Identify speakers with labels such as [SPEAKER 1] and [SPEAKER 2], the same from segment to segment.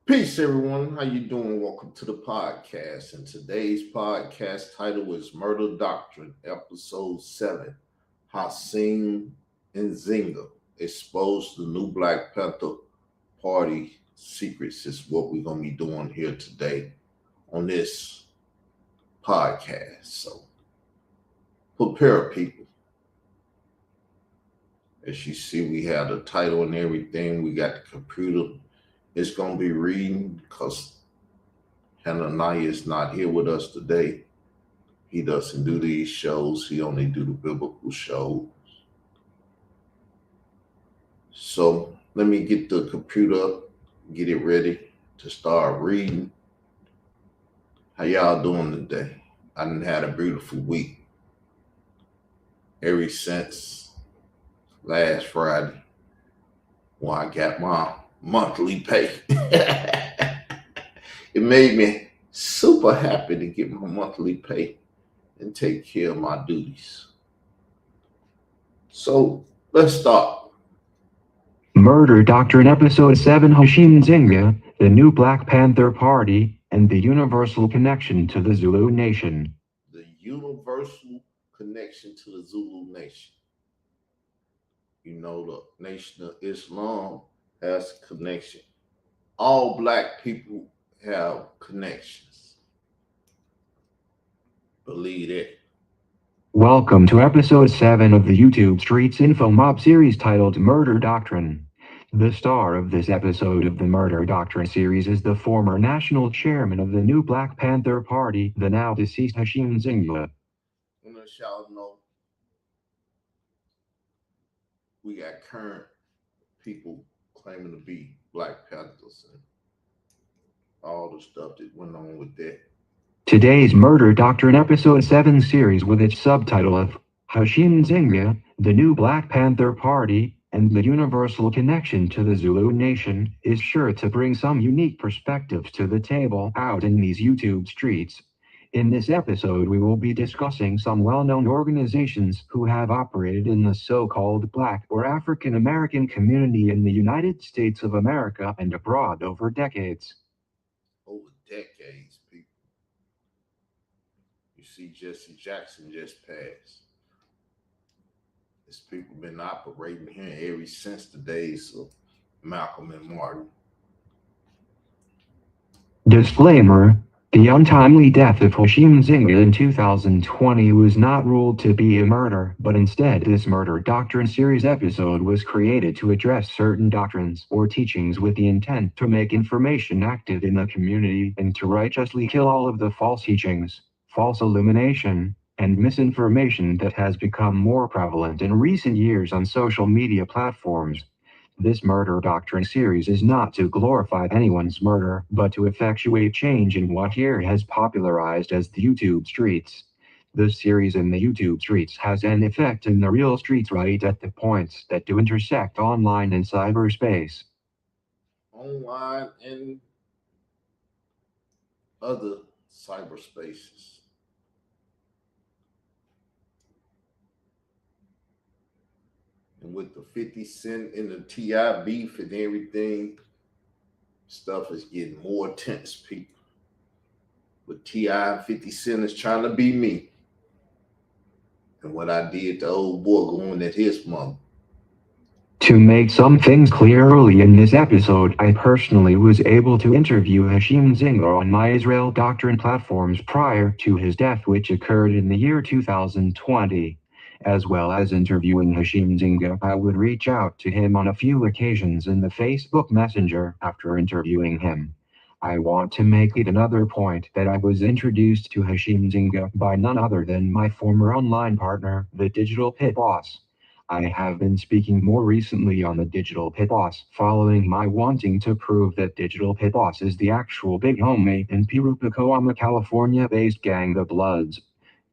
[SPEAKER 1] Peace, everyone. How you doing? Welcome to the podcast. And today's podcast title is Murder Doctrine, Episode 7. Hashim Nzinga exposed the new Black Panther Party secrets is what we're going to be doing here today on this podcast. So prepare, people. As you see, we have the title and everything. We got the computer. It's going to be reading because Hananiah is not here with us today. He doesn't do these shows. He only do the biblical shows. So let me get the computer up, get it ready to start reading. How y'all doing today? I done had a beautiful week. Ever since last Friday when I got my monthly pay. It made me super happy to get my monthly pay and take care of my duties. So let's start.
[SPEAKER 2] Murder Doctrine Episode 7 Hashim Nzinga, the new Black Panther Party, and the universal connection to the Zulu Nation.
[SPEAKER 1] The universal connection to the Zulu Nation. You know, the Nation of Islam has a connection. All Black people have connections. Believe it.
[SPEAKER 2] Welcome to Episode 7 of the YouTube Streets Info Mob series titled Murder Doctrine. The star of this episode of the Murder Doctrine series is the former national chairman of the new Black Panther Party, the now deceased Hashim Nzinga.
[SPEAKER 1] I'm going to y'all know we got current people claiming to be Black Panthers and all the stuff that went on with that.
[SPEAKER 2] Today's Murder Doctrine Episode 7 series, with its subtitle of Hashim Nzinga, the new Black Panther Party, and the universal connection to the Zulu Nation, is sure to bring some unique perspectives to the table out in these YouTube streets. In this episode, we will be discussing some well-known organizations who have operated in the so-called Black or African American community in the United States of America and abroad over decades.
[SPEAKER 1] Over decades, people. You see, Jesse Jackson just passed. These people been operating here ever since the days of Malcolm and Martin.
[SPEAKER 2] Disclaimer: the untimely death of Hashim Nzinga in 2020 was not ruled to be a murder, but instead this Murder Doctrine series episode was created to address certain doctrines or teachings with the intent to make information active in the community and to righteously kill all of the false teachings, false illumination, and misinformation that has become more prevalent in recent years on social media platforms. This Murder Doctrine series is not to glorify anyone's murder, but to effectuate change in what here has popularized as the YouTube streets. This series in the YouTube streets has an effect in the real streets right at the points that do intersect online and cyberspace.
[SPEAKER 1] Online and other cyberspaces. And with the 50 Cent and the T.I. beef and everything, stuff is getting more tense, people. But T.I. and 50 Cent is trying to be me. And what I did to old boy going at his mother.
[SPEAKER 2] To make some things clear early in this episode, I personally was able to interview Hashim Nzinga on my Israel Doctrine platforms prior to his death, which occurred in the year 2020. As well as interviewing Hashim Nzinga, I would reach out to him on a few occasions in the Facebook Messenger after interviewing him. I want to make it another point that I was introduced to Hashim Nzinga by none other than my former online partner, the Digital Pit Boss. I have been speaking more recently on the Digital Pit Boss, following my wanting to prove that Digital Pit Boss is the actual big homie in Pirupacoama, California-based gang The Bloods.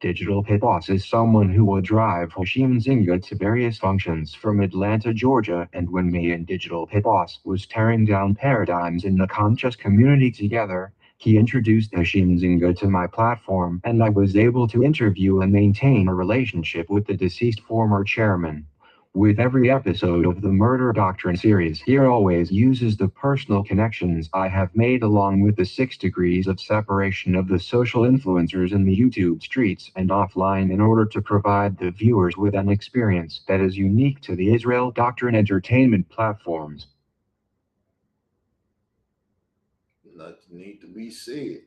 [SPEAKER 2] Digital Pit Boss is someone who will drive Hashim Nzinga to various functions from Atlanta, Georgia, and when me and Digital Pit Boss was tearing down paradigms in the conscious community together, he introduced Hashim Nzinga to my platform, and I was able to interview and maintain a relationship with the deceased former chairman. With every episode of the Murder Doctrine series here always uses the personal connections I have made along with the 6 degrees of separation of the social influencers in the YouTube streets and offline in order to provide the viewers with an experience that is unique to the Israel Doctrine entertainment platforms.
[SPEAKER 1] Nothing need to be said.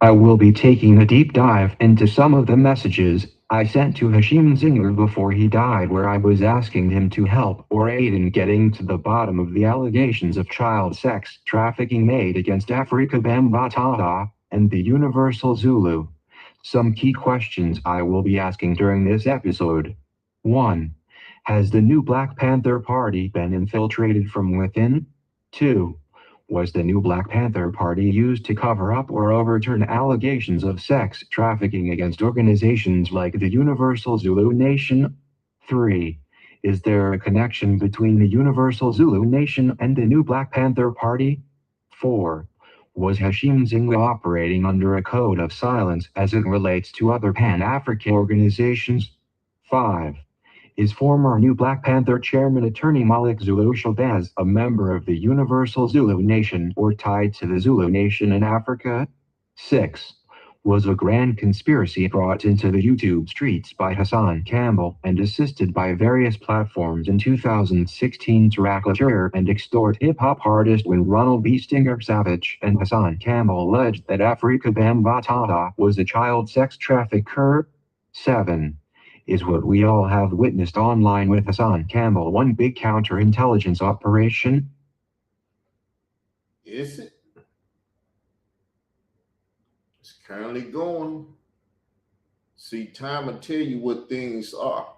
[SPEAKER 2] I will be taking a deep dive into some of the messages I sent to Hashim Nzinga before he died, where I was asking him to help or aid in getting to the bottom of the allegations of child sex trafficking made against Afrika Bambaataa and the Universal Zulu. Some key questions I will be asking during this episode. 1. Has the new Black Panther Party been infiltrated from within? 2. Was the new Black Panther Party used to cover up or overturn allegations of sex trafficking against organizations like the Universal Zulu Nation? 3. Is there a connection between the Universal Zulu Nation and the new Black Panther Party? 4. Was Hashim Nzinga operating under a code of silence as it relates to other Pan-African organizations? 5. Is former New Black Panther Chairman Attorney Malik Zulu Shabazz a member of the Universal Zulu Nation or tied to the Zulu Nation in Africa? 6. Was a grand conspiracy brought into the YouTube streets by Hassan Campbell and assisted by various platforms in 2016 to racketeer and extort hip-hop artist when Ronald B. Stinger Savage and Hassan Campbell alleged that Afrika Bambaataa was a child sex trafficker? 7. Is what we all have witnessed online with Hassan Campbell one big counterintelligence operation?
[SPEAKER 1] Is it? It's currently going. See, time will tell you what things are.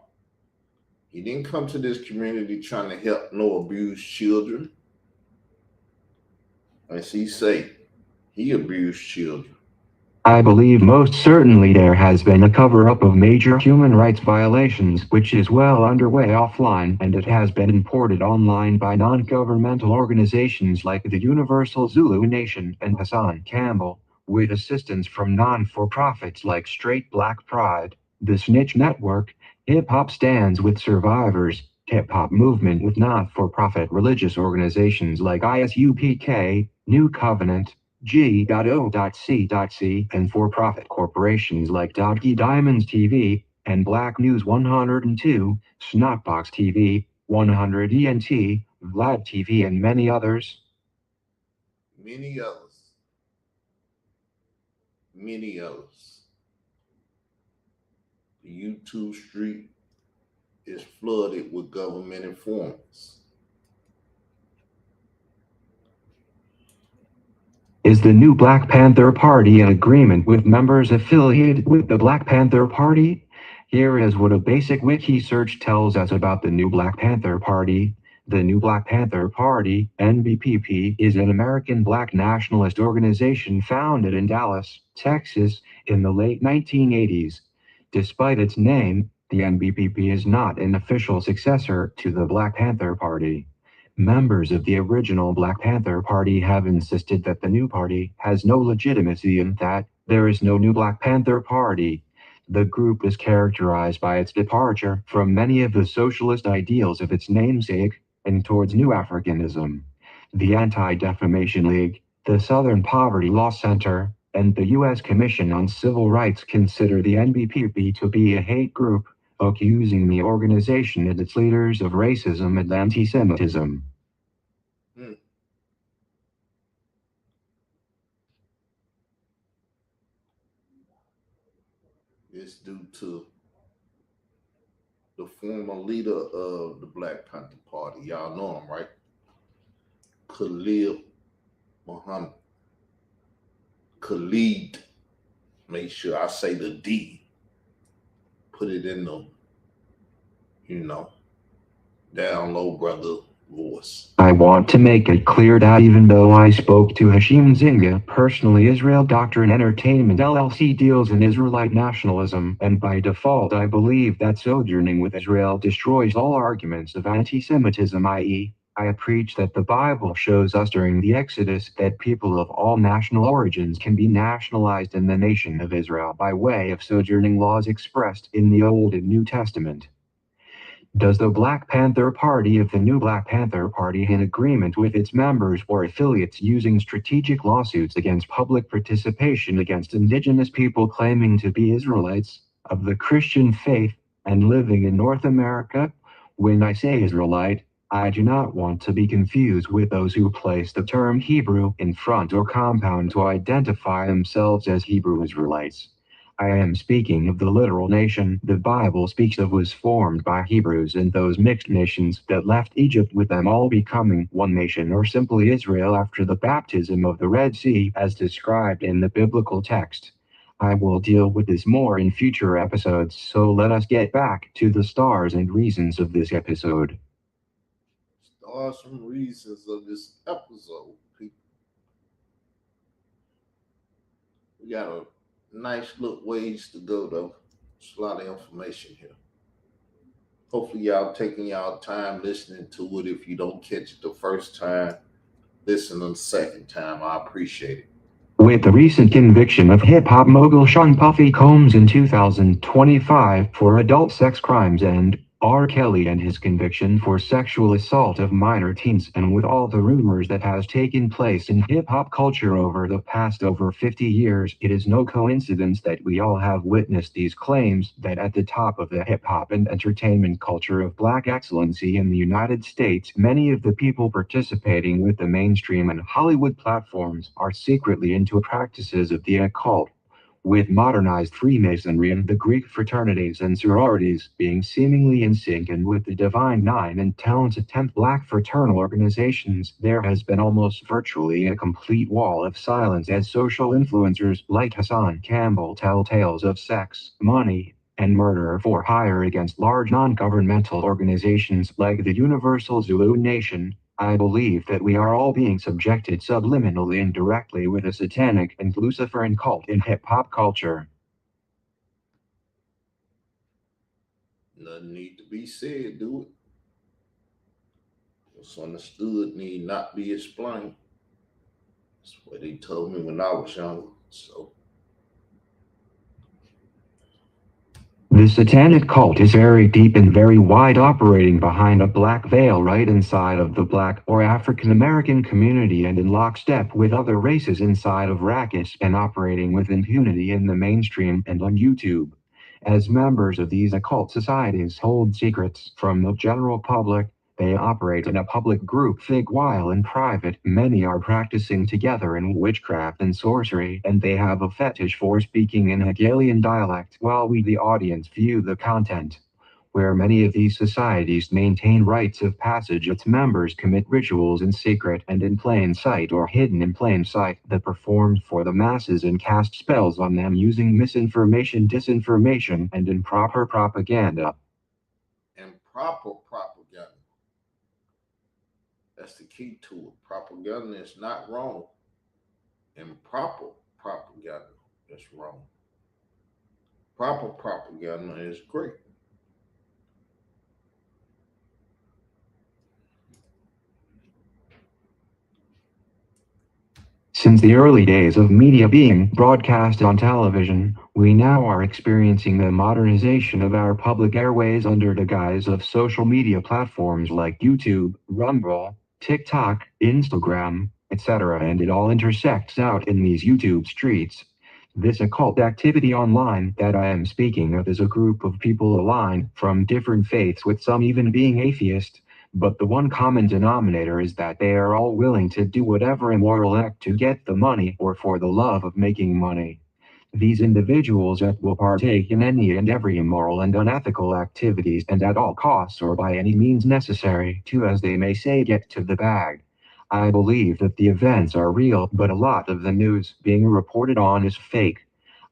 [SPEAKER 1] He didn't come to this community trying to help no abused children. As he say, he abused children.
[SPEAKER 2] I believe most certainly there has been a cover-up of major human rights violations which is well underway offline, and it has been imported online by non-governmental organizations like the Universal Zulu Nation and Hassan Campbell, with assistance from non-for-profits like Straight Black Pride, the Snitch Network, Hip Hop Stands with Survivors, Hip Hop Movement with not-for-profit religious organizations like ISUPK, New Covenant, G.O.C.C, and for-profit corporations like Doggy Diamonds TV, and Black News 102, Snotbox TV, 100 ENT, Vlad TV, and many others.
[SPEAKER 1] Many others. Many others. The YouTube street is flooded with government informants.
[SPEAKER 2] Is the new Black Panther Party in agreement with members affiliated with the Black Panther Party? Here is what a basic wiki search tells us about the new Black Panther Party. The new Black Panther Party, NBPP, is an American black nationalist organization founded in Dallas, Texas, in the late 1980s. Despite its name, the NBPP is not an official successor to the Black Panther Party. Members of the original Black Panther Party have insisted that the new party has no legitimacy and that there is no new Black Panther Party. The group is characterized by its departure from many of the socialist ideals of its namesake and towards New Africanism. The Anti-Defamation League, the Southern Poverty Law Center, and the U.S. Commission on Civil Rights consider the NBPP to be a hate group, accusing the organization and its leaders of racism and anti-Semitism.
[SPEAKER 1] It's due to the former leader of the Black Panther Party. Y'all know him, right? Khalid. Make sure I say the D. Put it in the, down low brother voice.
[SPEAKER 2] I want to make it clear that even though I spoke to Hashim Nzinga personally, Israel Doctrine Entertainment LLC deals in Israelite nationalism, and by default I believe that sojourning with Israel destroys all arguments of anti-Semitism, i.e., I preach that the Bible shows us during the Exodus that people of all national origins can be nationalized in the nation of Israel by way of sojourning laws expressed in the Old and New Testament. Does the Black Panther Party of the new Black Panther Party in agreement with its members or affiliates using strategic lawsuits against public participation against indigenous people claiming to be Israelites of the Christian faith and living in North America? When I say Israelite, I do not want to be confused with those who place the term Hebrew in front or compound to identify themselves as Hebrew Israelites. I am speaking of the literal nation the Bible speaks of was formed by Hebrews and those mixed nations that left Egypt with them all becoming one nation or simply Israel after the baptism of the Red Sea as described in the biblical text. I will deal with this more in future episodes, so let us get back to the stars and reasons of this episode.
[SPEAKER 1] Stars and reasons of this episode, people. We got a nice little ways to go, though. There's a lot of information here. Hopefully, y'all taking y'all time listening to it. If you don't catch it the first time, listen the second time. I appreciate it.
[SPEAKER 2] With the recent conviction of hip-hop mogul Sean Puffy Combs in 2025 for adult sex crimes and R. Kelly and his conviction for sexual assault of minor teens, and with all the rumors that has taken place in hip-hop culture over the past over 50 years, it is no coincidence that we all have witnessed these claims that at the top of the hip-hop and entertainment culture of black excellency in the United States, many of the people participating with the mainstream and Hollywood platforms are secretly into practices of the occult, with modernized Freemasonry and the Greek fraternities and sororities being seemingly in sync, and with the Divine Nine and talented 10th Black fraternal organizations, there has been almost virtually a complete wall of silence as social influencers like Hassan Campbell tell tales of sex, money, and murder for hire against large non-governmental organizations like the Universal Zulu Nation. I believe that we are all being subjected subliminally and directly with a satanic and Luciferian cult in hip-hop culture.
[SPEAKER 1] Nothing need to be said, do it. What's understood need not be explained. That's what they told me when I was younger. So
[SPEAKER 2] the satanic cult is very deep and very wide, operating behind a black veil right inside of the black or African American community and in lockstep with other races inside of rackets and operating with impunity in the mainstream and on YouTube. As members of these occult societies hold secrets from the general public, they operate in a public group think while in private many are practicing together in witchcraft and sorcery, and they have a fetish for speaking in Hegelian dialect while we the audience view the content. Where many of these societies maintain rites of passage, its members commit rituals in secret and in plain sight or hidden in plain sight that performed for the masses and cast spells on them using misinformation, disinformation, and improper propaganda.
[SPEAKER 1] Improper propaganda. That's the key to it. Propaganda is not wrong. Improper propaganda is wrong. Proper propaganda is great.
[SPEAKER 2] Since the early days of media being broadcast on television, we now are experiencing the modernization of our public airways under the guise of social media platforms like YouTube, Rumble, TikTok, Instagram, etc., and it all intersects out in these YouTube streets. This occult activity online that I am speaking of is a group of people aligned from different faiths, with some even being atheist, but the one common denominator is that they are all willing to do whatever immoral act to get the money or for the love of making money. These individuals will partake in any and every immoral and unethical activities, and at all costs or by any means necessary to, as they may say, get to the bag. I believe that the events are real, but a lot of the news being reported on is fake.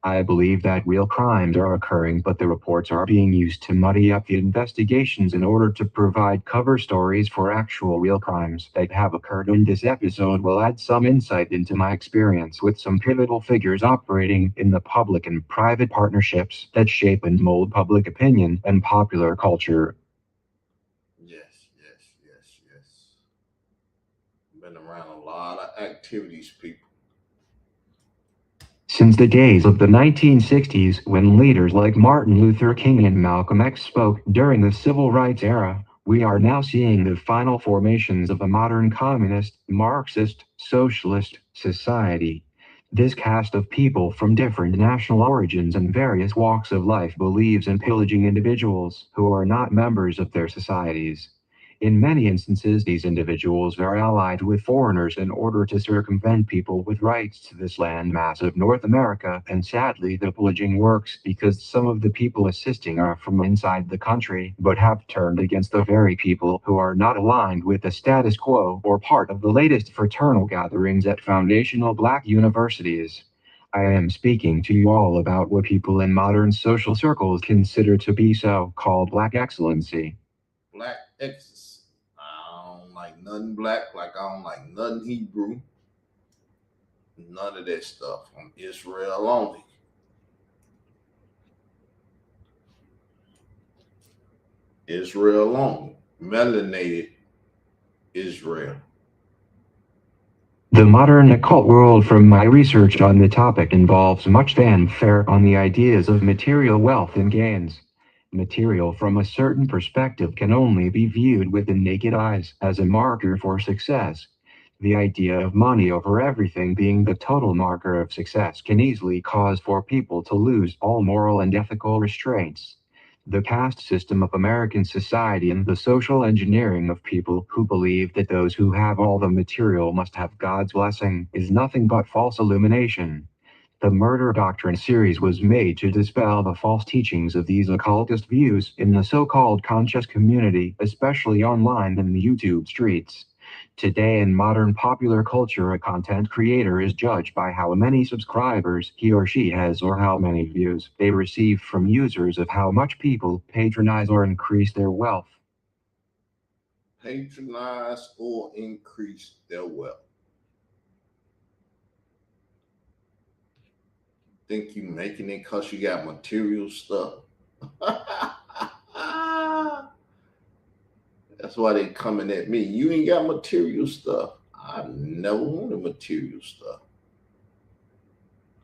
[SPEAKER 2] I believe that real crimes are occurring, but the reports are being used to muddy up the investigations in order to provide cover stories for actual real crimes that have occurred. In this episode will add some insight into my experience with some pivotal figures operating in the public and private partnerships that shape and mold public opinion and popular culture.
[SPEAKER 1] Yes, yes, yes, yes. activities, people.
[SPEAKER 2] Since the days of the 1960s, when leaders like Martin Luther King and Malcolm X spoke during the civil rights era, we are now seeing the final formations of a modern communist, Marxist, socialist society. This caste of people from different national origins and various walks of life believes in pillaging individuals who are not members of their societies. In many instances, these individuals are allied with foreigners in order to circumvent people with rights to this landmass of North America, and sadly the pillaging works because some of the people assisting are from inside the country, but have turned against the very people who are not aligned with the status quo or part of the latest fraternal gatherings at foundational black universities. I am speaking to you all about what people in modern social circles consider to be so-called black excellency.
[SPEAKER 1] Black ecstasy. I don't like nothing black, like I don't like nothing Hebrew. None of that stuff. I'm Israel only. Israel only. Melanated Israel.
[SPEAKER 2] The modern occult world, from my research on the topic, involves much fanfare on the ideas of material wealth and gains. Material from a certain perspective can only be viewed with the naked eyes as a marker for success. The idea of money over everything being the total marker of success can easily cause for people to lose all moral and ethical restraints. The caste system of American society and the social engineering of people who believe that those who have all the material must have God's blessing is nothing but false illumination. The Murder Doctrine series was made to dispel the false teachings of these occultist views in the so-called conscious community, especially online in the YouTube streets. Today in modern popular culture, a content creator is judged by how many subscribers he or she has or how many views they receive from users of how much people patronize or increase their wealth.
[SPEAKER 1] Patronize or increase their wealth. Think you making it because you got material stuff. That's why they coming at me. You ain't got material stuff. I never wanted material stuff.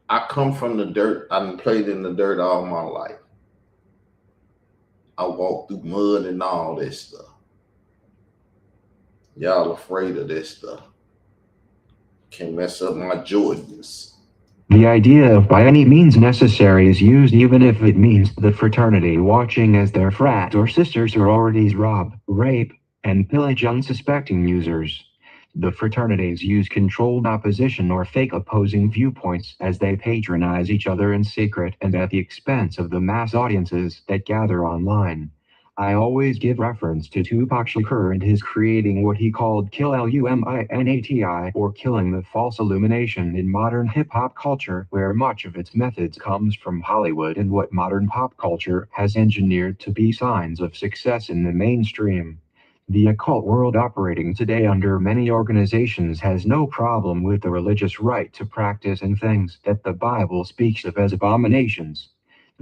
[SPEAKER 1] I come from the dirt. I done played in the dirt all my life. I walked through mud and all this stuff. Y'all afraid of this stuff. Can't mess up my Jordans.
[SPEAKER 2] The idea of by any means necessary is used even if it means the fraternity watching as their frat or sister sororities rob, rape, and pillage unsuspecting users. The fraternities use controlled opposition or fake opposing viewpoints as they patronize each other in secret and at the expense of the mass audiences that gather online. I always give reference to Tupac Shakur and his creating what he called Kill Illuminati, or killing the false illumination in modern hip-hop culture, where much of its methods comes from Hollywood and what modern pop culture has engineered to be signs of success in the mainstream. The occult world operating today under many organizations has no problem with the religious right to practice in things that the Bible speaks of as abominations.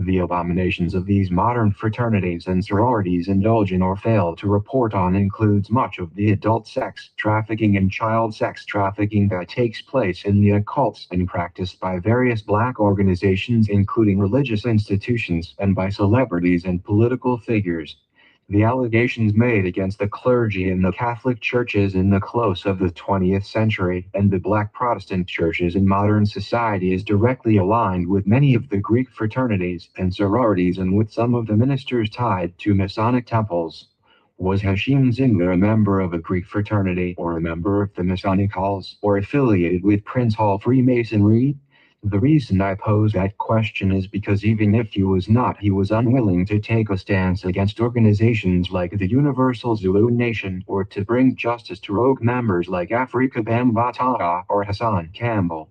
[SPEAKER 2] The abominations of these modern fraternities and sororities indulge in or fail to report on includes much of the adult sex trafficking and child sex trafficking that takes place in the occults and practiced by various black organizations, including religious institutions, and by celebrities and political figures. The allegations made against the clergy in the Catholic churches in the close of the 20th century and the black Protestant churches in modern society is directly aligned with many of the Greek fraternities and sororities and with some of the ministers tied to Masonic temples. Was Hashim Nzinga a member of a Greek fraternity or a member of the Masonic halls or affiliated with Prince Hall Freemasonry? The reason I pose that question is because even if he was not, he was unwilling to take a stance against organizations like the Universal Zulu Nation or to bring justice to rogue members like Afrika Bambaataa or Hassan Campbell.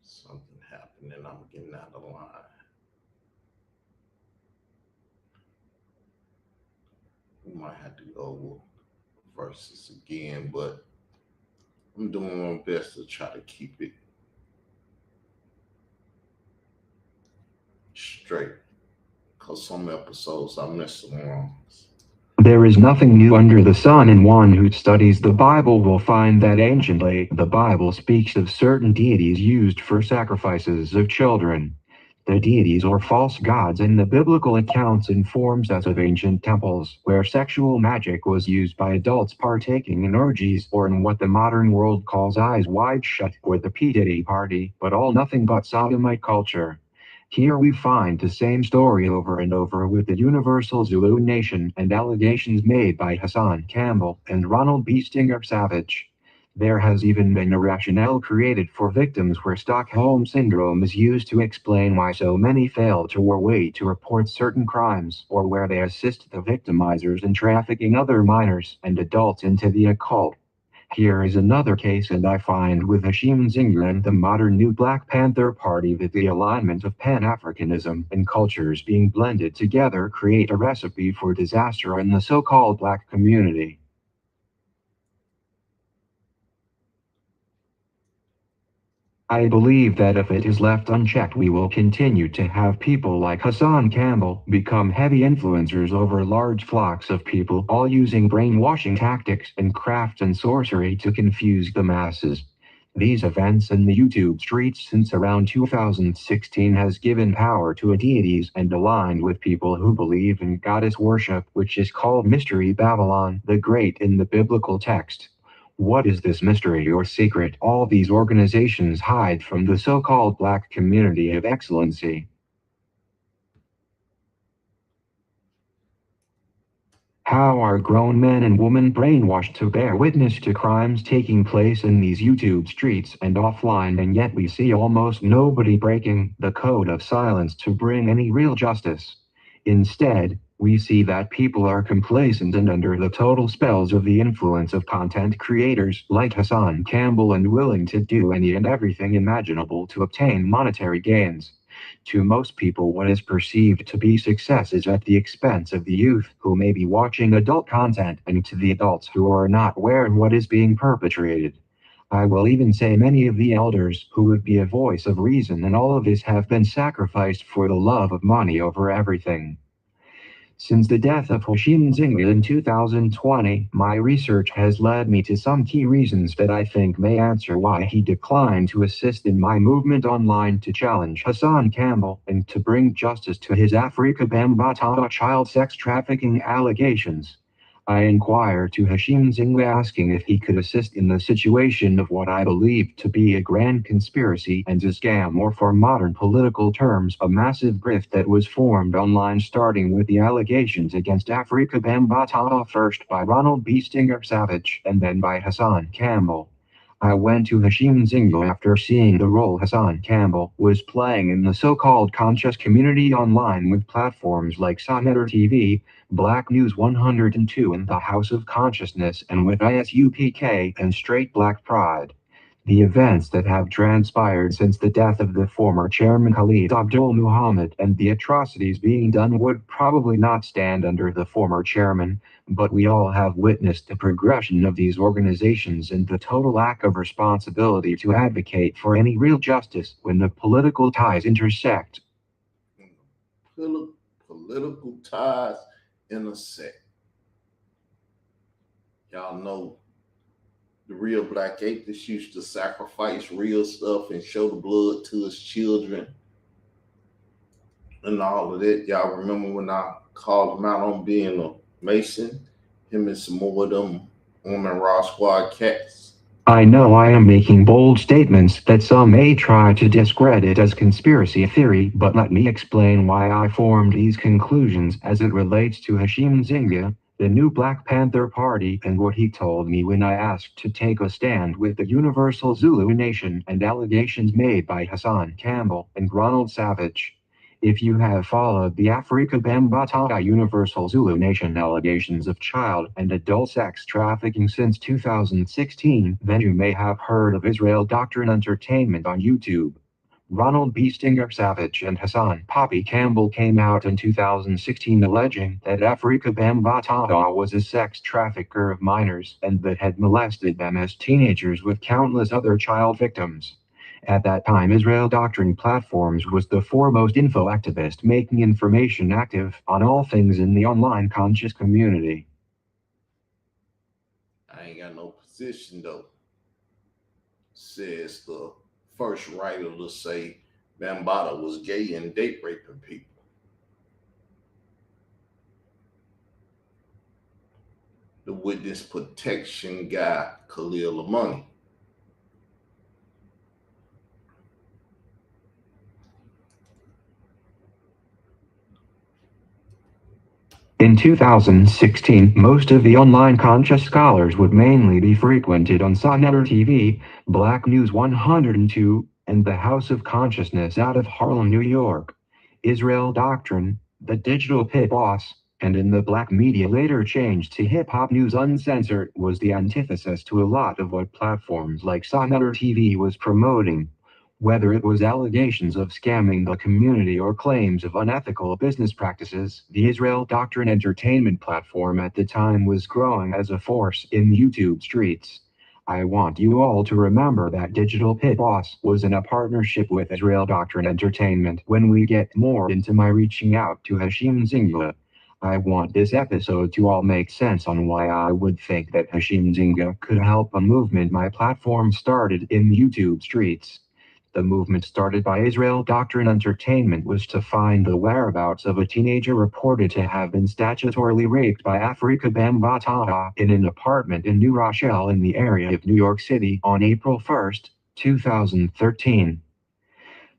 [SPEAKER 1] Something happened and I'm getting out of line. We might have to go over verses again, but I'm doing my best to try to keep it straight. because some episodes I missed along.
[SPEAKER 2] There is nothing new under the sun, and one who studies the Bible will find that anciently the Bible speaks of certain deities used for sacrifices of children. The deities or false gods in the biblical accounts informs us of ancient temples where sexual magic was used by adults partaking in orgies, or in what the modern world calls eyes wide shut or the P. Diddy party, but all nothing but sodomite culture. Here we find the same story over and over with the Universal Zulu Nation and allegations made by Hassan Campbell and Ronald B. Stinger Savage. There has even been a rationale created for victims where Stockholm Syndrome is used to explain why so many fail to or wait to report certain crimes, or where they assist the victimizers in trafficking other minors and adults into the occult. Here is another case, and I find with Hashim Nzinga and the modern new Black Panther Party that the alignment of Pan-Africanism and cultures being blended together create a recipe for disaster in the so-called black community. I believe that if it is left unchecked, we will continue to have people like Hassan Campbell become heavy influencers over large flocks of people, all using brainwashing tactics and craft and sorcery to confuse the masses. These events in the YouTube streets since around 2016 has given power to deities and aligned with people who believe in goddess worship, which is called Mystery Babylon the Great in the biblical text. What is this mystery or secret all these organizations hide from the so-called black community of excellency? How are grown men and women brainwashed to bear witness to crimes taking place in these YouTube streets and offline, and yet we see almost nobody breaking the code of silence to bring any real justice? Instead, we see that people are complacent and under the total spells of the influence of content creators like Hassan Campbell and willing to do any and everything imaginable to obtain monetary gains. To most people, what is perceived to be success is at the expense of the youth who may be watching adult content, and to the adults who are not aware of what is being perpetrated. I will even say many of the elders who would be a voice of reason in all of this have been sacrificed for the love of money over everything. Since the death of Hashim Nzinga in 2020, my research has led me to some key reasons that I think may answer why he declined to assist in my movement online to challenge Hassan Campbell and to bring justice to his Afrika Bambaataa child sex trafficking allegations. I inquired to Hashim Nzinga asking if he could assist in the situation of what I believe to be a grand conspiracy and a scam, or for modern political terms, a massive grift that was formed online, starting with the allegations against Afrika Bambaataa, first by Ronald B. Stinger Savage and then by Hassan Campbell. I went to Hashim Nzinga after seeing the role Hassan Campbell was playing in the so-called conscious community online with platforms like Sonnetter TV, Black News 102 and the House of Consciousness, and with ISUPK and Straight Black Pride. The events that have transpired since the death of the former chairman Khalid Abdul Muhammad and the atrocities being done would probably not stand under the former chairman, but we all have witnessed the progression of these organizations and the total lack of responsibility to advocate for any real justice when the political ties intersect.
[SPEAKER 1] Political ties intersect. Y'all know the real black atheist used to sacrifice real stuff and show the blood to his children and all of that. Y'all remember when I called him out on being a Mason? Him and some more of them Woman Raw Squad cats.
[SPEAKER 2] I know I am making bold statements that some may try to discredit as conspiracy theory, but let me explain why I formed these conclusions as it relates to Hashim Nzinga, the new Black Panther Party, and what he told me when I asked to take a stand with the Universal Zulu Nation and allegations made by Hassan Campbell and Ronald Savage. If you have followed the Afrika Bambaataa Universal Zulu Nation allegations of child and adult sex trafficking since 2016, then you may have heard of Israel Doctrine Entertainment on YouTube. Ronald B. Stinger Savage and Hassan Poppy Campbell came out in 2016 alleging that Afrika Bambaataa was a sex trafficker of minors and that had molested them as teenagers with countless other child victims. At that time, Israel Doctrine Platforms was the foremost info activist, making information active on all things in the online conscious community.
[SPEAKER 1] I ain't got no position though, says the first writer to say Bambaataa was gay and date raping people. The witness protection guy, Khalil Amani.
[SPEAKER 2] In 2016, most of the online conscious scholars would mainly be frequented on Sonnetta TV, Black News 102, and the House of Consciousness out of Harlem, New York. Israel Doctrine, the digital pit boss, and in the black media later changed to Hip Hop News Uncensored, was the antithesis to a lot of what platforms like Sonnetta TV was promoting. Whether it was allegations of scamming the community or claims of unethical business practices, the Israel Doctrine entertainment platform at the time was growing as a force in YouTube streets. I want you all to remember that Digital Pit Boss was in a partnership with Israel Doctrine Entertainment. When we get more into my reaching out to Hashim Nzinga, I want this episode to all make sense on why I would think that Hashim Nzinga could help a movement my platform started in YouTube streets. The movement started by Israel Doctrine Entertainment was to find the whereabouts of a teenager reported to have been statutorily raped by Afrika Bambaataa in an apartment in New Rochelle in the area of New York City on April 1, 2013.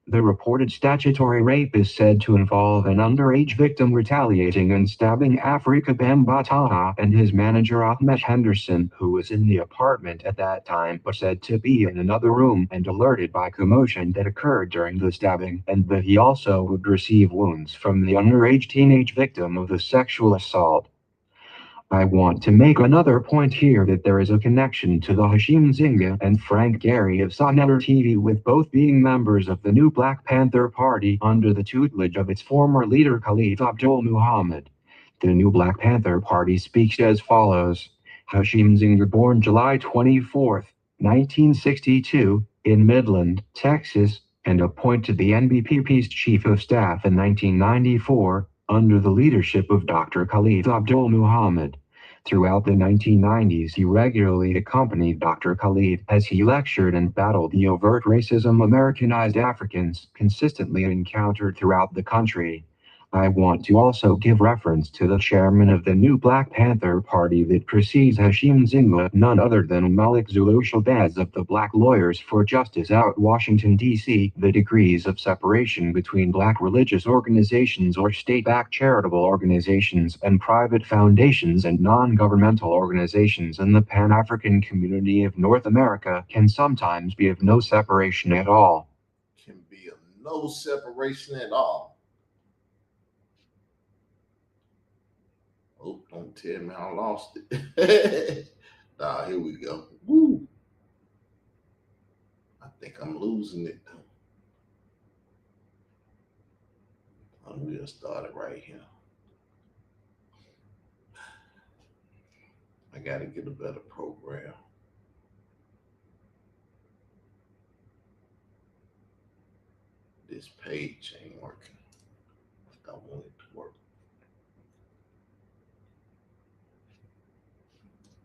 [SPEAKER 2] The reported statutory rape is said to involve an underage victim retaliating and stabbing Afrika Bambaataa and his manager Ahmed Henderson, who was in the apartment at that time but said to be in another room and alerted by commotion that occurred during the stabbing, and that he also would receive wounds from the underage teenage victim of the sexual assault. I want to make another point here that there is a connection to the Hashim Nzinga and Frank Gehry of Sonnetta TV, with both being members of the new Black Panther Party under the tutelage of its former leader Khalid Abdul Muhammad. The new Black Panther Party speaks as follows. Hashim Nzinga, born July 24, 1962, in Midland, Texas, and appointed the NBPP's Chief of Staff in 1994, under the leadership of Dr. Khalid Abdul Muhammad. Throughout the 1990s, he regularly accompanied Dr. Khalid as he lectured and battled the overt racism Americanized Africans consistently encountered throughout the country. I want to also give reference to the chairman of the new Black Panther Party that precedes Hashim Nzinga, none other than Malik Zulu Shabazz of the Black Lawyers for Justice out Washington, D.C. The degrees of separation between black religious organizations or state-backed charitable organizations and private foundations and non-governmental organizations in the Pan-African community of North America can sometimes be of no separation at all.
[SPEAKER 1] Can be of no separation at all. Oh, don't tell me I lost it. Here we go. Woo. I think I'm losing it. We'll start it right here. I got to get a better program. This page ain't working. I want it to work.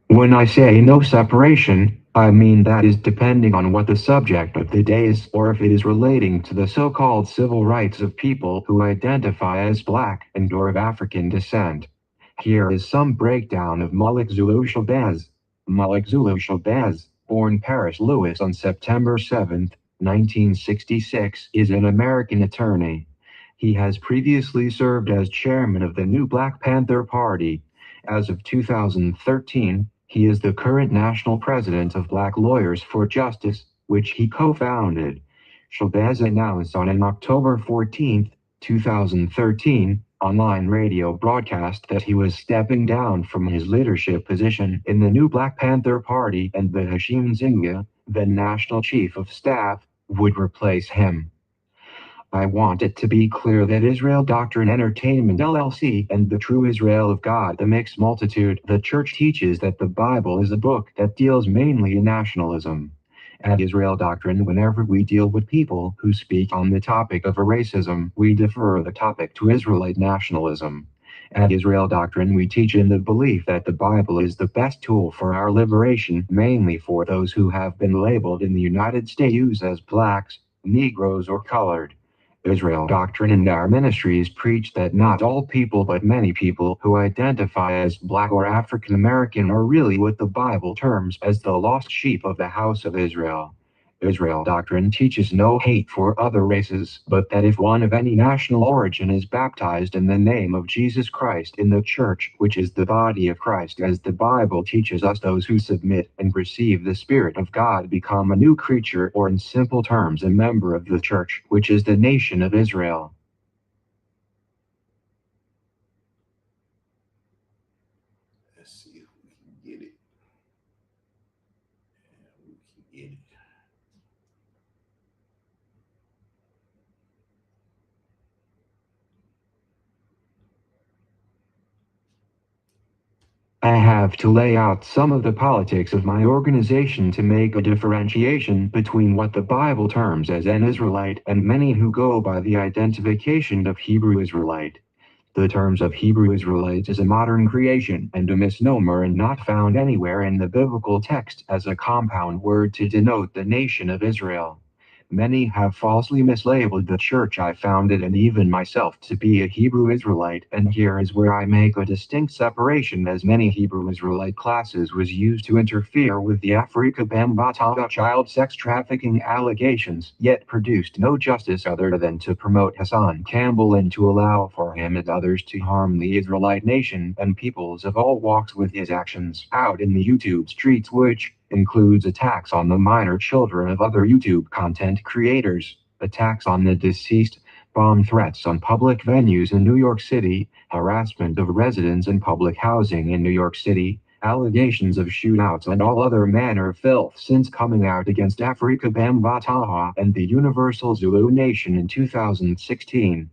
[SPEAKER 2] When I say no separation, I mean that is depending on what the subject of the day is, or if it is relating to the so-called civil rights of people who identify as black and or of African descent. Here is some breakdown of Malik Zulu Shabazz. Malik Zulu Shabazz, born Paris Louis on September 7, 1966, is an American attorney. He has previously served as chairman of the new Black Panther Party. As of 2013, he is the current national president of Black Lawyers for Justice, which he co-founded. Shabazz announced on an October 14, 2013, online radio broadcast that he was stepping down from his leadership position in the new Black Panther Party and that Hashim Nzinga, the national chief of staff, would replace him. I want it to be clear that Israel Doctrine Entertainment LLC and the True Israel of God, the Mixed Multitude, the church teaches that the Bible is a book that deals mainly in nationalism. At Israel Doctrine, whenever we deal with people who speak on the topic of racism, we defer the topic to Israelite nationalism. At Israel Doctrine, we teach in the belief that the Bible is the best tool for our liberation, mainly for those who have been labeled in the United States as blacks, Negroes, or colored. Israel Doctrine and our ministries preach that not all people but many people who identify as black or African American are really what the Bible terms as the lost sheep of the house of Israel. Israel Doctrine teaches no hate for other races, but that if one of any national origin is baptized in the name of Jesus Christ in the church, which is the body of Christ as the Bible teaches us, those who submit and receive the Spirit of God become a new creature, or in simple terms a member of the church, which is the nation of Israel.
[SPEAKER 1] Let's see if we can get it. We can get it.
[SPEAKER 2] I have to lay out some of the politics of my organization to make a differentiation between what the Bible terms as an Israelite and many who go by the identification of Hebrew Israelite. The terms of Hebrew Israelite is a modern creation and a misnomer and not found anywhere in the biblical text as a compound word to denote the nation of Israel. Many have falsely mislabeled the church I founded and even myself to be a Hebrew Israelite, and here is where I make a distinct separation, as many Hebrew Israelite classes was used to interfere with the Afrika Bambaataa child sex trafficking allegations, yet produced no justice other than to promote Hassan Campbell and to allow for him and others to harm the Israelite nation and peoples of all walks with his actions out in the YouTube streets, which includes attacks on the minor children of other YouTube content creators, attacks on the deceased, bomb threats on public venues in New York City, harassment of residents in public housing in New York City, allegations of shootouts and all other manner of filth since coming out against Afrika Bambaataa and the Universal Zulu Nation in 2016.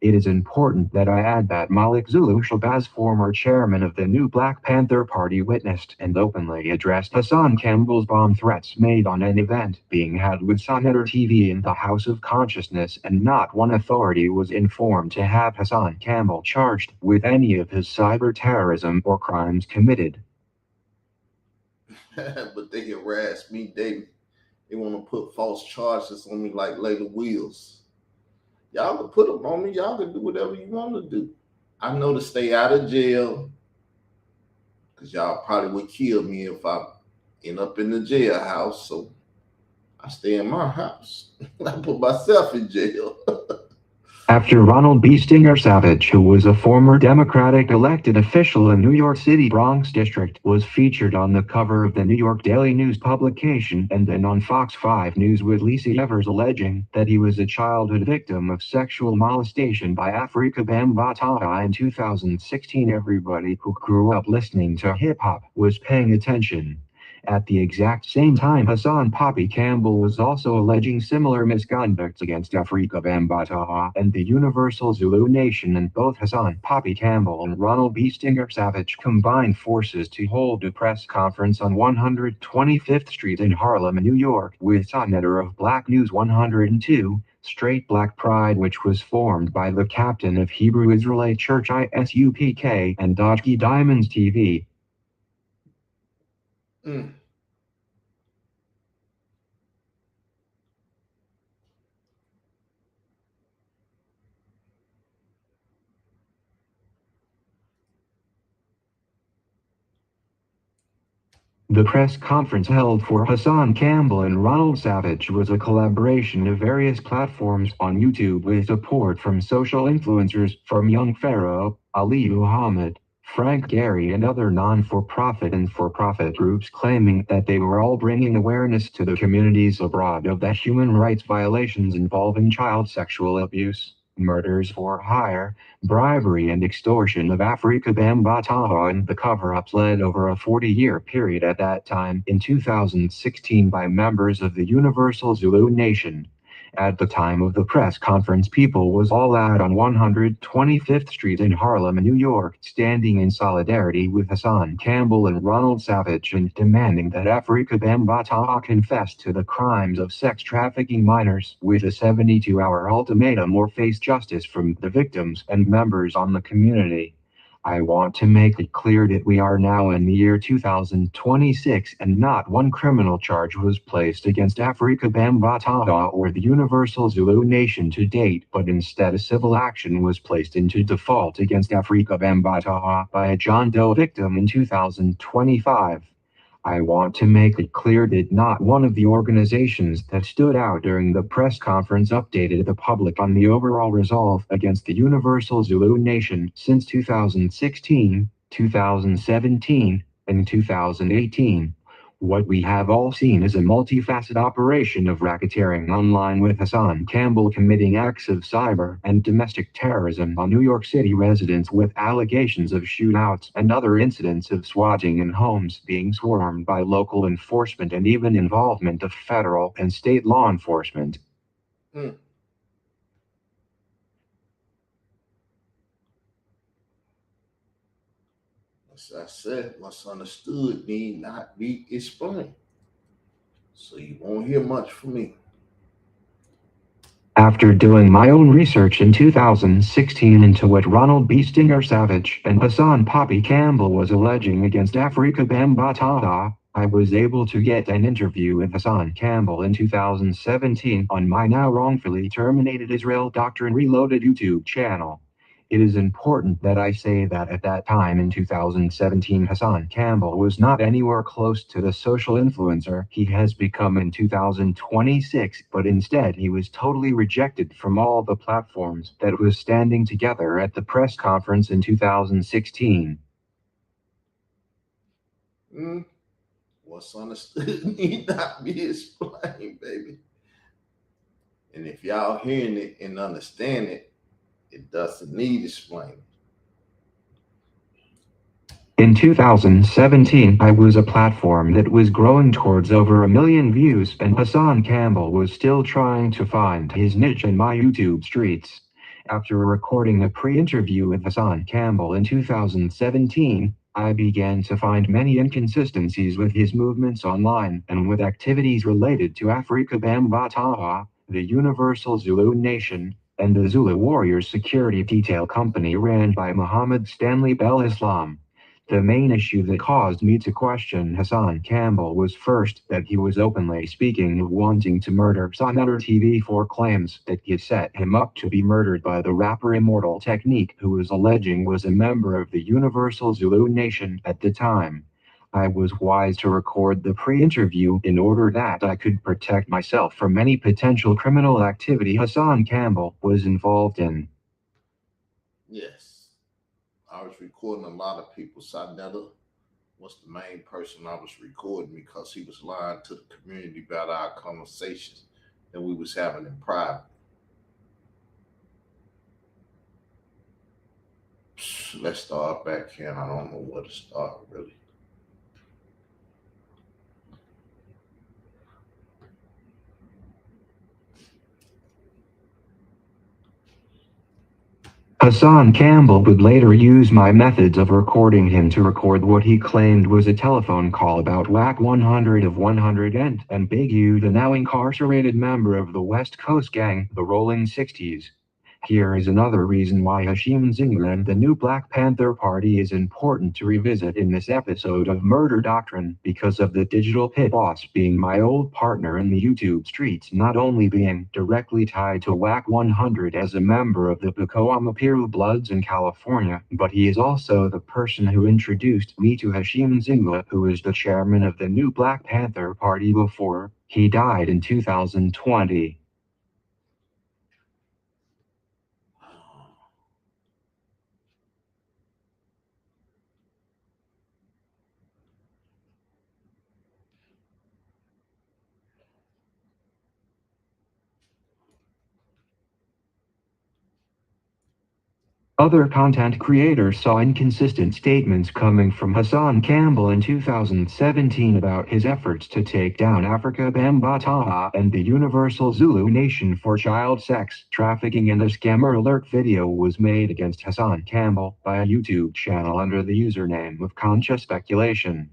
[SPEAKER 2] It is important that I add that Malik Zulu Shabazz, former chairman of the new Black Panther Party, witnessed and openly addressed Hassan Campbell's bomb threats made on an event being held with Senator TV in the House of Consciousness, and not one authority was informed to have Hassan Campbell charged with any of his cyber terrorism or crimes committed.
[SPEAKER 1] But they harass me. They want to put false charges on me like Layla Wheels. Y'all can put them on me. Y'all can do whatever you want to do. I know to stay out of jail, because y'all probably would kill me if I end up in the jailhouse. So I stay in my house. I put myself in jail.
[SPEAKER 2] After Ronald B. Stinger Savage, who was a former Democratic elected official in New York City Bronx District, was featured on the cover of the New York Daily News publication and then on Fox 5 News with Lisa Evers alleging that he was a childhood victim of sexual molestation by Afrika Bambaataa in 2016, everybody who grew up listening to hip-hop was paying attention. At the exact same time, Hassan Poppy Campbell was also alleging similar misconducts against Afrika Bambaataa and the Universal Zulu Nation, and both Hassan Poppy Campbell and Ronald B. Stinger Savage combined forces to hold a press conference on 125th Street in Harlem, New York, with Senator of Black News 102, Straight Black Pride, which was formed by the captain of Hebrew Israelite Church ISUPK, and Dodgy Diamonds TV. The press conference held for Hassan Campbell and Ronald Savage was a collaboration of various platforms on YouTube with support from social influencers from Young Pharaoh, Ali Muhammad, Frank Gehry, and other non-for-profit and for-profit groups, claiming that they were all bringing awareness to the communities abroad of the human rights violations involving child sexual abuse, murders for hire, bribery, and extortion of Afrika Bambaataa, and the cover-ups led over a 40-year period at that time in 2016 by members of the Universal Zulu Nation. At the time of the press conference, people was all out on 125th Street in Harlem, New York, standing in solidarity with Hassan Campbell and Ronald Savage and demanding that Afrika Bambaataa confess to the crimes of sex trafficking minors with a 72-hour ultimatum or face justice from the victims and members on the community. I want to make it clear that we are now in the year 2026 and not one criminal charge was placed against Afrika Bambaataa or the Universal Zulu Nation to date, but instead a civil action was placed into default against Afrika Bambaataa by a John Doe victim in 2025. I want to make it clear that not one of the organizations that stood out during the press conference updated the public on the overall resolve against the Universal Zulu Nation since 2016, 2017, and 2018. What we have all seen is a multifaceted operation of racketeering online with Hassan Campbell committing acts of cyber and domestic terrorism on New York City residents with allegations of shootouts and other incidents of swatting and homes being swarmed by local enforcement and even involvement of federal and state law enforcement.
[SPEAKER 1] Mm. As I said, what's understood need not be explained. So you won't hear much from me.
[SPEAKER 2] After doing my own research in 2016 into what Ronald B. Stinger Savage and Hassan Poppy Campbell was alleging against Afrika Bambaataa, I was able to get an interview with Hassan Campbell in 2017 on my now wrongfully terminated Israel Doctrine Reloaded YouTube channel. It is important that I say that at that time in 2017 Hassan Campbell was not anywhere close to the social influencer he has become in 2026, but instead he was totally rejected from all the platforms that was standing together at the press conference in 2016.
[SPEAKER 1] What's understood need not be explained, baby. And if y'all hearing it and understand it, it doesn't need explaining.
[SPEAKER 2] In 2017, I was a platform that was growing towards over 1 million views, and Hassan Campbell was still trying to find his niche in my YouTube streets. After recording a pre-interview with Hassan Campbell in 2017, I began to find many inconsistencies with his movements online and with activities related to Afrika Bambaataa, the Universal Zulu Nation, and the Zulu Warriors security detail company ran by Muhammad Stanley Bel Islam. The main issue that caused me to question Hassan Campbell was first that he was openly speaking of wanting to murder Senator TV for claims that he set him up to be murdered by the rapper Immortal Technique, who was alleging was a member of the Universal Zulu Nation at the time. I was wise to record the pre-interview in order that I could protect myself from any potential criminal activity Hassan Campbell was involved in.
[SPEAKER 1] Yes. I was recording a lot of people. Sadnetta was the main person I was recording because he was lying to the community about our conversations that we was having in private. Let's start back here. I don't know where to start really.
[SPEAKER 2] Hassan Campbell would later use my methods of recording him to record what he claimed was a telephone call about WAC 100 of 100 and Big U, the now incarcerated member of the West Coast gang, the Rolling 60s. Here is another reason why Hashim Nzinga and the new Black Panther Party is important to revisit in this episode of Murder Doctrine, because of the digital pit boss being my old partner in the YouTube streets, not only being directly tied to WAC 100 as a member of the Pacoima Bloods in California, but he is also the person who introduced me to Hashim Nzinga, who is the chairman of the new Black Panther Party before he died in 2020. Other content creators saw inconsistent statements coming from Hassan Campbell in 2017 about his efforts to take down Africa Bambaataa and the Universal Zulu Nation for child sex trafficking, and a scammer alert video was made against Hassan Campbell by a YouTube channel under the username of Conscious Speculation.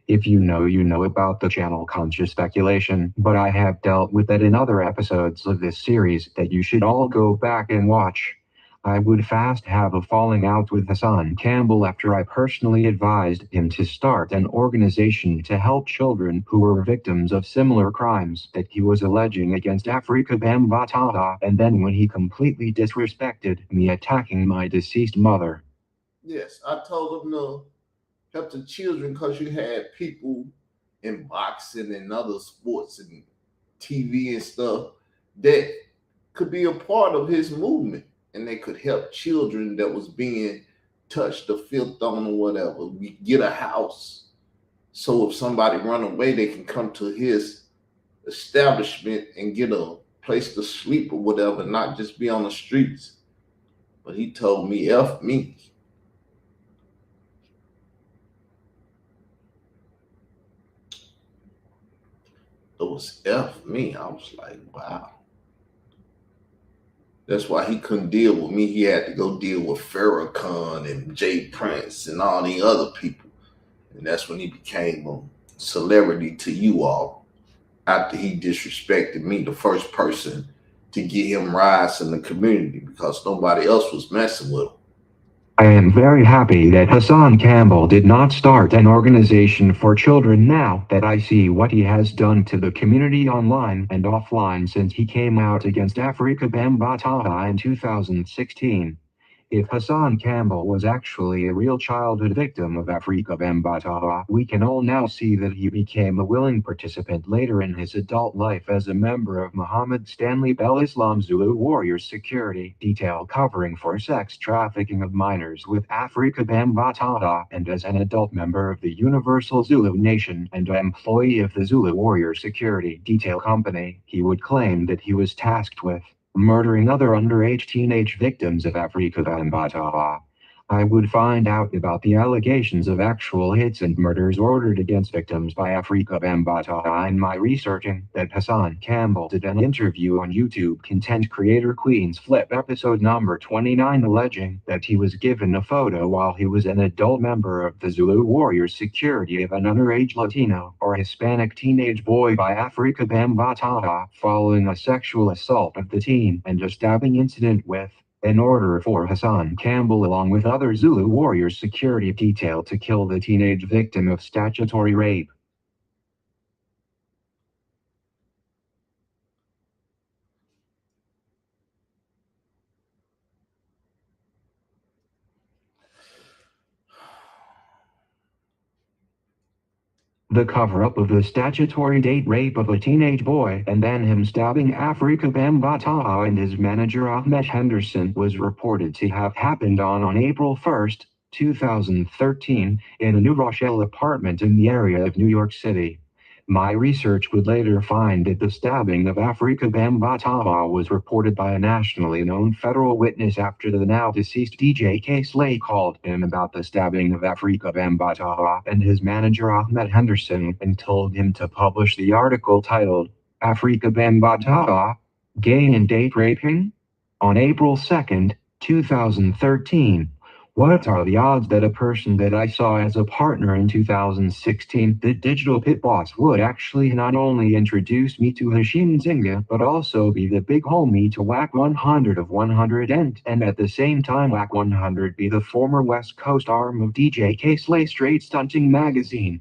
[SPEAKER 2] If you know about the channel Conscious Speculation, but I have dealt with that in other episodes of this series that you should all go back and watch. I would fast have a falling out with Hassan Campbell after I personally advised him to start an organization to help children who were victims of similar crimes that he was alleging against Afrika Bambaataa, and then when he completely disrespected me, attacking my deceased mother.
[SPEAKER 1] Yes, I told him to help the children because you had people in boxing and other sports and TV and stuff that could be a part of his movement, and they could help children that was being touched or filth on or whatever. We get a house, so if somebody run away, they can come to his establishment and get a place to sleep or whatever, not just be on the streets. But he told me, F me. It was F me. I was like, wow. That's why he couldn't deal with me. He had to go deal with Farrakhan and Jay Prince and all the other people. And that's when he became a celebrity to you all. After he disrespected me, the first person to get him rise in the community because nobody else was messing with him.
[SPEAKER 2] I am very happy that Hassan Campbell did not start an organization for children now that I see what he has done to the community online and offline since he came out against Afrika Bambaataa in 2016. If Hassan Campbell was actually a real childhood victim of Afrika Bambaataa, we can all now see that he became a willing participant later in his adult life as a member of Muhammad Stanley Bell Islam Zulu Warriors Security Detail covering for sex trafficking of minors with Afrika Bambaataa, and as an adult member of the Universal Zulu Nation and an employee of the Zulu Warriors Security Detail Company, he would claim that he was tasked with murdering other underage teenage victims of Afrika Bambaataa. I would find out about the allegations of actual hits and murders ordered against victims by Afrika Bambaataa in my researching that Hassan Campbell did an interview on YouTube content creator Queen's Flip episode number 29 alleging that he was given a photo while he was an adult member of the Zulu Warriors Security of an underage Latino or Hispanic teenage boy by Afrika Bambaataa following a sexual assault of the teen and a stabbing incident with in order for Hassan Campbell along with other Zulu Warriors Security Detail to kill the teenage victim of statutory rape. The cover-up of the statutory date rape of a teenage boy and then him stabbing Afrika Bambaataa and his manager Ahmed Henderson was reported to have happened on April 1st, 2013, in a New Rochelle apartment in the area of New York City. My research would later find that the stabbing of Afrika Bambaataa was reported by a nationally known federal witness after the now deceased DJ K. Slay called him about the stabbing of Afrika Bambaataa and his manager Ahmed Henderson and told him to publish the article titled Afrika Bambaataa, Gay and Date Raping? On April 2nd, 2013. What are the odds that a person that I saw as a partner in 2016, the digital pit boss, would actually not only introduce me to Hashim Nzinga, but also be the big homie to Whack 100 of 100 and at the same time Whack 100 be the former West Coast arm of DJ K. Slay Straight Stunting magazine?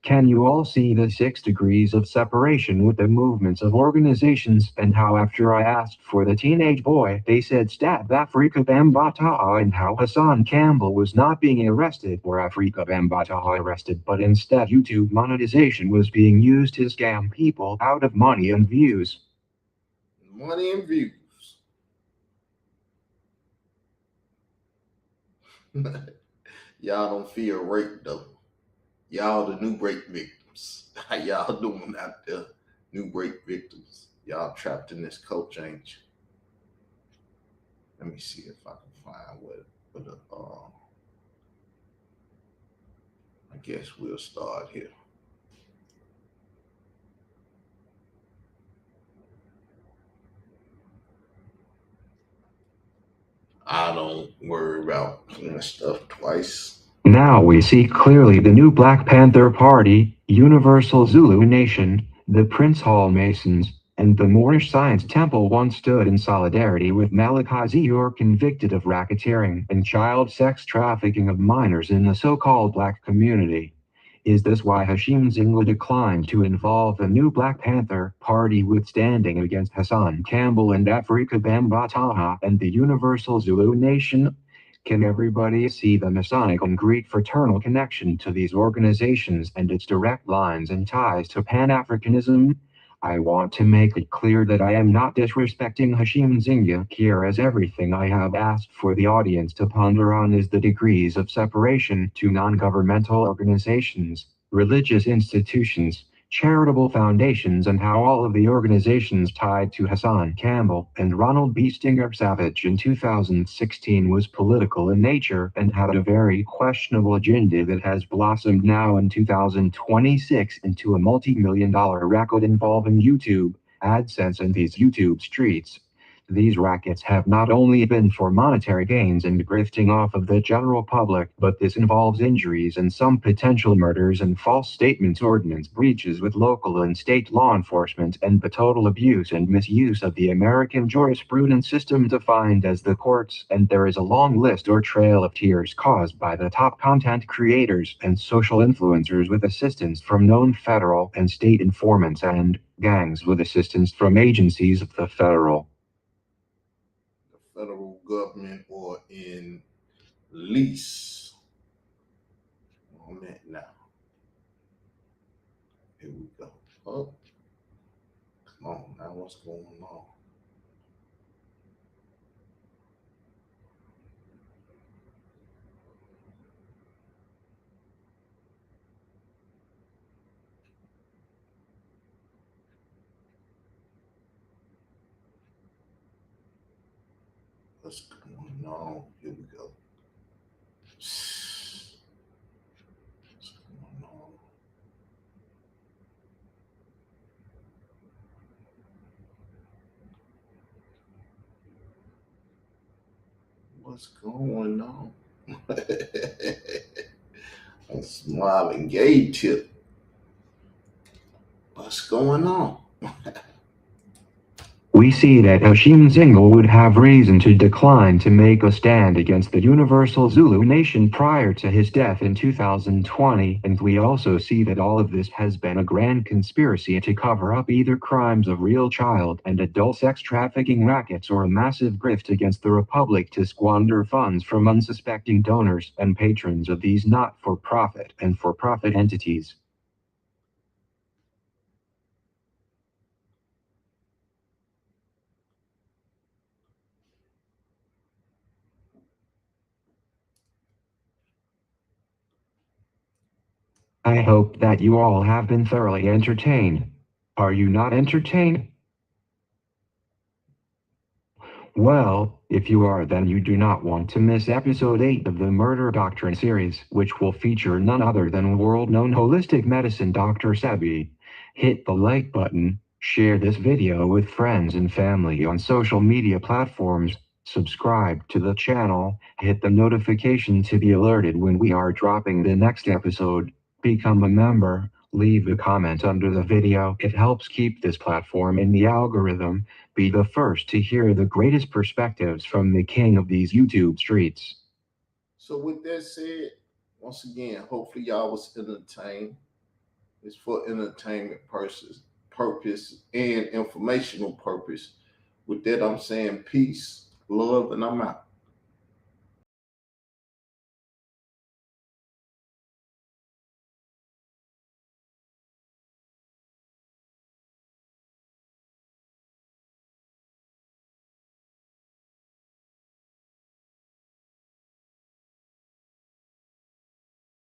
[SPEAKER 2] Can you all see the 6 degrees of separation with the movements of organizations and how after I asked for the teenage boy, they said stab Afrika Bambaataa, and how Hassan Campbell was not being arrested or Afrika Bambaataa arrested, but instead YouTube monetization was being used to scam people out of money and views.
[SPEAKER 1] Money and views. Y'all don't fear rape though. Y'all the new rape victims. How y'all doing out there, new rape victims? Y'all trapped in this culture, ain't you? Let me see if I can find what But I guess we'll start here. I don't worry about playing stuff twice.
[SPEAKER 2] Now we see clearly the new Black Panther Party, Universal Zulu Nation, the Prince Hall Masons, and the Moorish Science Temple once stood in solidarity with Malachi Zior, convicted of racketeering and child sex trafficking of minors in the so-called black community. Is this why Hashim Nzinga declined to involve the new Black Panther Party with standing against Hassan Campbell and Afrika Bambataha and the Universal Zulu Nation? Can everybody see the Masonic and Greek fraternal connection to these organizations and its direct lines and ties to Pan-Africanism? I want to make it clear that I am not disrespecting Hashim Nzinga here, as everything I have asked for the audience to ponder on is the degrees of separation to non-governmental organizations, religious institutions, charitable foundations, and how all of the organizations tied to Hassan Campbell and Ronald B. Stinger Savage in 2016 was political in nature and had a very questionable agenda that has blossomed now in 2026 into a multi-million-dollar racket involving YouTube, AdSense, and these YouTube streets. These rackets have not only been for monetary gains and grifting off of the general public, but this involves injuries and some potential murders and false statements, ordinance breaches with local and state law enforcement, and the total abuse and misuse of the American jurisprudence system defined as the courts. And there is a long list or trail of tears caused by the top content creators and social influencers with assistance from known federal and state informants and gangs with assistance from agencies of the federal
[SPEAKER 1] Government or in lease. On that now. Here we go. Oh, come on now, what's going on? What's going on? Here we go. What's going on? What's going on? That's Marvin Gaye tip. What's going on?
[SPEAKER 2] We see that Hashim Nzinga would have reason to decline to make a stand against the Universal Zulu Nation prior to his death in 2020, and we also see that all of this has been a grand conspiracy to cover up either crimes of real child and adult sex trafficking rackets or a massive grift against the Republic to squander funds from unsuspecting donors and patrons of these not-for-profit and for-profit entities. I hope that you all have been thoroughly entertained. Are you not entertained? Well, if you are, then you do not want to miss episode 8 of the Murder Doctrine series, which will feature none other than world-known holistic medicine Dr. Sebi. Hit the like button, share this video with friends and family on social media platforms, subscribe to the channel, hit the notification to be alerted when we are dropping the next episode. Become a member, leave a comment under the video. It helps keep this platform in the algorithm. Be the first to hear the greatest perspectives from the king of these YouTube streets.
[SPEAKER 1] So with that said, once again, hopefully y'all was entertained. It's for entertainment purpose and informational purpose. With that, I'm saying peace, love, and I'm out.